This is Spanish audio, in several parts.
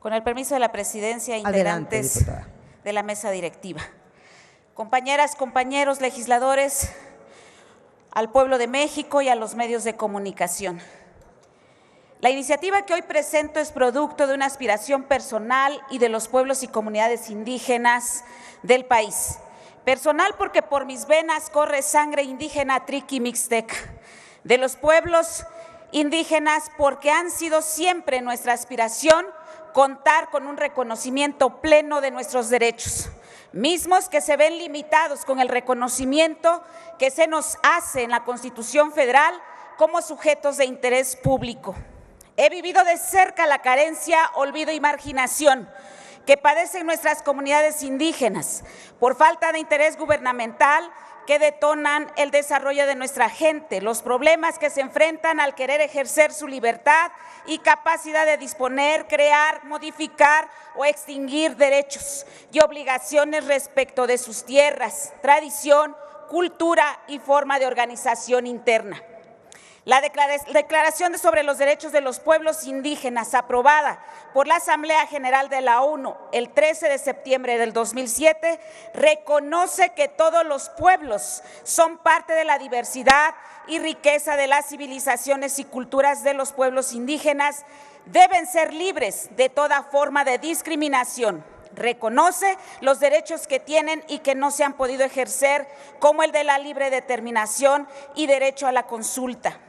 Con el permiso de la presidencia, integrantes de la mesa directiva, compañeras, compañeros legisladores, al pueblo de México y a los medios de comunicación. La iniciativa que hoy presento es producto de una aspiración personal y de los pueblos y comunidades indígenas del país. Personal porque por mis venas corre sangre indígena triqui mixteca, de los pueblos indígenas porque han sido siempre nuestra aspiración contar con un reconocimiento pleno de nuestros derechos, mismos que se ven limitados con el reconocimiento que se nos hace en la Constitución Federal como sujetos de interés público. He vivido de cerca la carencia, olvido y marginación que padecen nuestras comunidades indígenas por falta de interés gubernamental que detonan el desarrollo de nuestra gente, los problemas que se enfrentan al querer ejercer su libertad y capacidad de disponer, crear, modificar o extinguir derechos y obligaciones respecto de sus tierras, tradición, cultura y forma de organización interna. La Declaración sobre los Derechos de los Pueblos Indígenas, aprobada por la Asamblea General de la ONU el 13 de septiembre del 2007, reconoce que todos los pueblos son parte de la diversidad y riqueza de las civilizaciones y culturas de los pueblos indígenas, deben ser libres de toda forma de discriminación. Reconoce los derechos que tienen y que no se han podido ejercer, como el de la libre determinación y derecho a la consulta.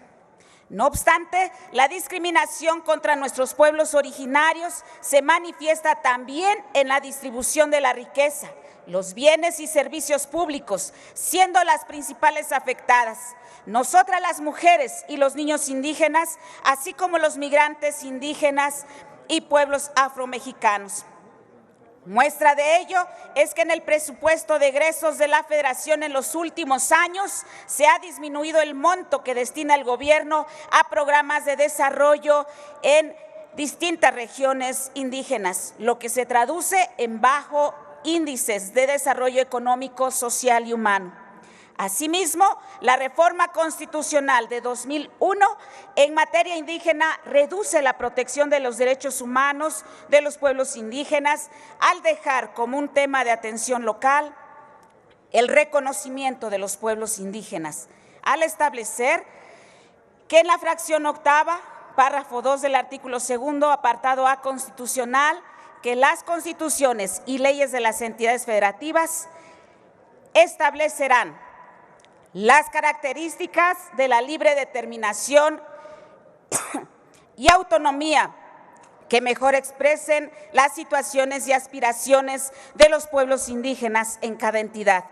No obstante, la discriminación contra nuestros pueblos originarios se manifiesta también en la distribución de la riqueza, los bienes y servicios públicos, siendo las principales afectadas nosotras las mujeres y los niños indígenas, así como los migrantes indígenas y pueblos afromexicanos. Muestra de ello es que en el presupuesto de egresos de la Federación en los últimos años se ha disminuido el monto que destina el gobierno a programas de desarrollo en distintas regiones indígenas, lo que se traduce en bajos índices de desarrollo económico, social y humano. Asimismo, la reforma constitucional de 2001 en materia indígena reduce la protección de los derechos humanos de los pueblos indígenas al dejar como un tema de atención local el reconocimiento de los pueblos indígenas, al establecer que en la fracción octava, párrafo 2 del artículo 2, apartado A constitucional, que las constituciones y leyes de las entidades federativas establecerán las características de la libre determinación y autonomía que mejor expresen las situaciones y aspiraciones de los pueblos indígenas en cada entidad,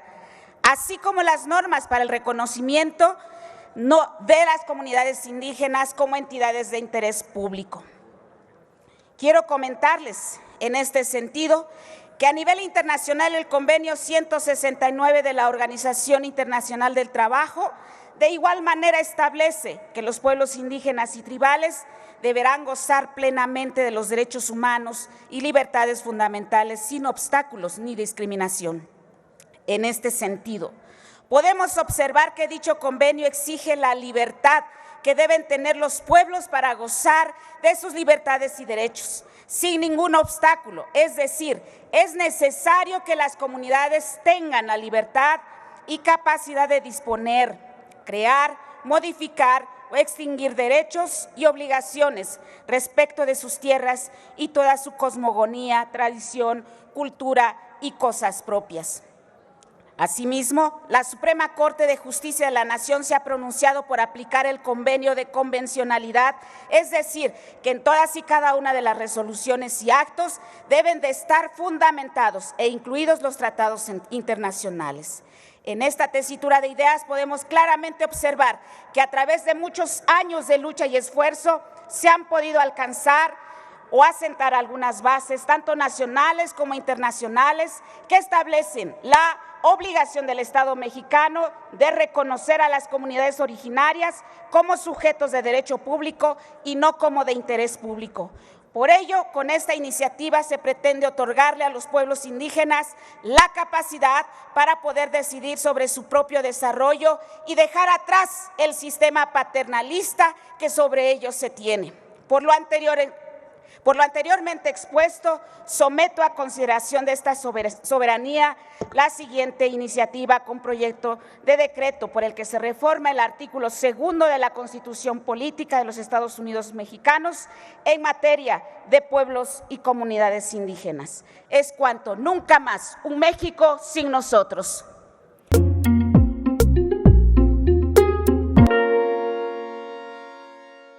así como las normas para el reconocimiento de las comunidades indígenas como entidades de interés público. Quiero comentarles en este sentido que a nivel internacional el convenio 169 de la Organización Internacional del Trabajo de igual manera establece que los pueblos indígenas y tribales deberán gozar plenamente de los derechos humanos y libertades fundamentales sin obstáculos ni discriminación. En este sentido, podemos observar que dicho convenio exige la libertad que deben tener los pueblos para gozar de sus libertades y derechos, sin ningún obstáculo. Es decir, es necesario que las comunidades tengan la libertad y capacidad de disponer, crear, modificar o extinguir derechos y obligaciones respecto de sus tierras y toda su cosmogonía, tradición, cultura y cosas propias. Asimismo, la Suprema Corte de Justicia de la Nación se ha pronunciado por aplicar el convenio de convencionalidad, es decir, que en todas y cada una de las resoluciones y actos deben de estar fundamentados e incluidos los tratados internacionales. En esta tesitura de ideas podemos claramente observar que a través de muchos años de lucha y esfuerzo se han podido alcanzar o asentar algunas bases, tanto nacionales como internacionales, que establecen la obligación del Estado mexicano de reconocer a las comunidades originarias como sujetos de derecho público y no como de interés público. Por ello, con esta iniciativa se pretende otorgarle a los pueblos indígenas la capacidad para poder decidir sobre su propio desarrollo y dejar atrás el sistema paternalista que sobre ellos se tiene. Por lo anterior, Por lo anteriormente expuesto, someto a consideración de esta soberanía la siguiente iniciativa con proyecto de decreto por el que se reforma el artículo 2 de la Constitución Política de los Estados Unidos Mexicanos en materia de pueblos y comunidades indígenas. Es cuanto, nunca más un México sin nosotros.